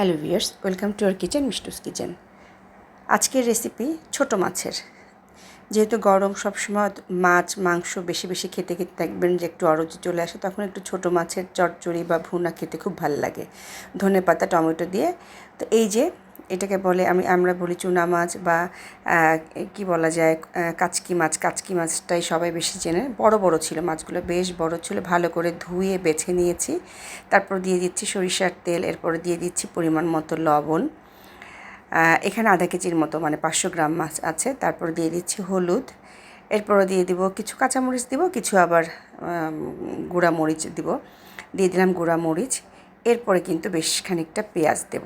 Hello viewers, welcome to our kitchen, Mishtu's kitchen. আজকের recipe ছোট মাছের। যেহেতু গরম সবসময় মাছ মাংস বেশি বেশি খেতে খেতে দেখবেন যে একটু অরুচি চলে আসে, তখন একটু ছোট মাছের চচ্চড়ি বা ভুনা খেতে খুব ভালো লাগে ধনেপাতা টমেটো দিয়ে। তো এই যে এটাকে বলে আমরা বলি চুনা মাছ বা কি বলা যায় কাচকি মাছটাই সবাই বেশি চেনে। বড় বড় ছিল মাছগুলো, বেশ বড় ছিল। ভালো করে ধুয়ে বেছে নিয়েছি। তারপর দিয়ে দিচ্ছি সরিষার তেল, এরপরে দিয়ে দিচ্ছি পরিমাণ মতো লবণ। এখানে আধা কেজির মতো মানে 500 গ্রাম মাছ আছে। তারপর দিয়ে দিচ্ছি হলুদ, এরপরে দিয়ে দিব কিছু কাঁচামরিচ, দিব কিছু আবার গুঁড়া মরিচ দিয়ে দিলাম গুঁড়া মরিচ। এরপরে কিন্তু বেশ খানিকটা পেঁয়াজ দেব,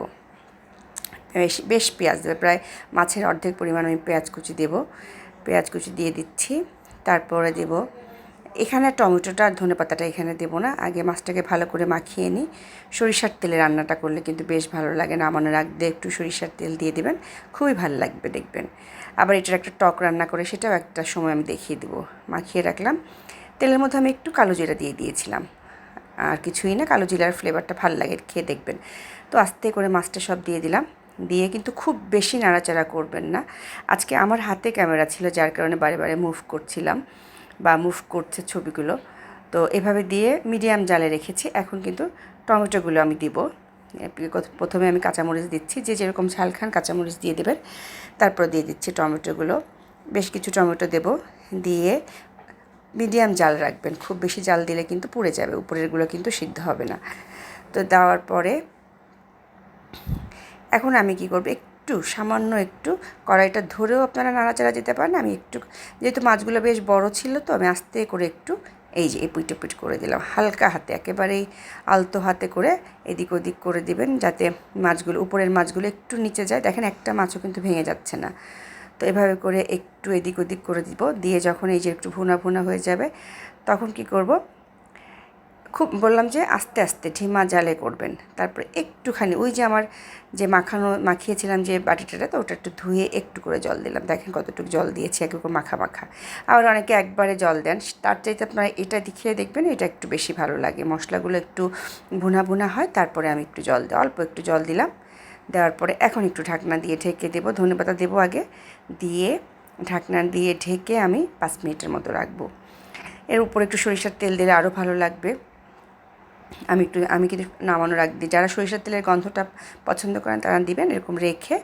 বেশ পেঁয়াজ দেবে, প্রায় মাছের অর্ধেক পরিমাণ আমি পেঁয়াজ কুচি দেব। পেঁয়াজ কুচি দিয়ে দিচ্ছি। তারপরে দেব এখানে টমেটোটা আর ধনেপাতাটা এখানে দেবো না, আগে মাছটাকে ভালো করে মাখিয়ে নিই। সরিষার তেলে রান্নাটা করলে কিন্তু বেশ ভালো লাগে, নামানোর আগে একটু সরিষার তেল দিয়ে দেবেন, খুবই ভালো লাগবে দেখবেন। আবার এটার একটা টক রান্না করে সেটাও একটা সময় আমি দেখিয়ে দেবো। মাখিয়ে রাখলাম। তেলের মধ্যে আমি একটু কালো জিরা দিয়ে দিয়েছিলাম, আর কিছুই না, কালো জিরার ফ্লেভারটা ভালো লাগে, খেয়ে দেখবেন। তো আস্তে করে মাছটা সব দিয়ে দিলাম। দিয়ে কিন্তু খুব বেশি নাড়াচাড়া করবেন না। আজকে আমার হাতে ক্যামেরা ছিল, যার কারণে বারে বারে মুভ করছিলাম বা মুভ করছে ছবিগুলো। তো এভাবে দিয়ে মিডিয়াম জালে রেখেছি। এখন কিন্তু টমেটোগুলো আমি দিব। প্রথমে আমি কাঁচামরিচ দিচ্ছি, যে যেরকম ঝাল খান কাঁচামরিচ দিয়ে দেবেন। তারপর দিয়ে দিচ্ছি টমেটোগুলো, বেশ কিছু টমেটো দেব। দিয়ে মিডিয়াম জাল রাখবেন, খুব বেশি জাল দিলে কিন্তু পুড়ে যাবে, উপরেরগুলো কিন্তু সিদ্ধ হবে না। তো দেওয়ার পরে এখন আমি কি করব, একটু সামান্য একটু কড়াইটা ধরেও আপনারা নাড়াচাড়া যেতে পারেন। আমি একটু, যেহেতু মাছগুলো বেশ বড় ছিল, তো আমি আস্তে করে একটু এই যে এপিট ওপিট করে দিলাম, হালকা হাতে, একেবারেই আলতো হাতে করে এদিক ওদিক করে দিবেন, যাতে মাছগুলো, উপরের মাছগুলো একটু নিচে যায়। দেখেন একটা মাছও কিন্তু ভেঙে যাচ্ছে না। তো এভাবে করে একটু এদিক ওদিক করে দিব। দিয়ে যখন এই যে একটু ভুনা ভুনা হয়ে যাবে, তখন কি করব, খুব বললাম যে আস্তে আস্তে ধিমা জালে করবেন। তারপরে একটুখানি ওই যে আমার যে মাখিয়েছিলাম যে বাটিটাতে, তো ওটা একটু ধুয়ে একটু করে জল দিলাম। দেখেন কতটুকু জল দিয়েছি, একটু মাখা মাখা। আবার অনেকে একবারে জল দেন, তার চাইতে আপনারা এটা দেখিয়ে দেখবেন, এটা একটু বেশি ভালো লাগে, মশলাগুলো একটু ভুনা ভুনা হয়। তারপরে আমি একটু জল দিই, অল্প একটু জল দিলাম। দেওয়ার পরে এখন একটু ঢাকনা দিয়ে ঢেকে দেবো, ধনেপাতা দেবো আগে, দিয়ে ঢাকনা দিয়ে ঢেকে আমি 5 মিনিটের মতো রাখবো। এর উপরে একটু সরিষার তেল দিলে আরও ভালো লাগবে। আমি কিন্তু নামানোর আগে দিই, যারা সরিষার তেলের গন্ধটা পছন্দ করেন তারা দিবেন। এরকম রেখে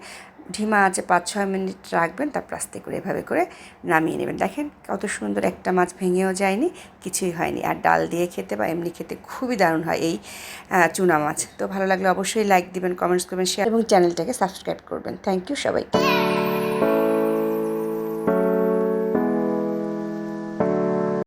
ধিমা আছে 5-6 মিনিট রাখবেন, তারপর আস্তে করে এভাবে করে নামিয়ে নেবেন। দেখেন কত সুন্দর, একটা মাছ ভেঙেও যায়নি, কিছুই হয়নি। আর ডাল দিয়ে খেতে বা এমনি খেতে খুবই দারুণ হয় এই চুনা মাছ। তো ভালো লাগলে অবশ্যই লাইক দিবেন, কমেন্টস করবেন, শেয়ার এবং চ্যানেলটাকে সাবস্ক্রাইব করবেন। থ্যাংক ইউ সবাইকে।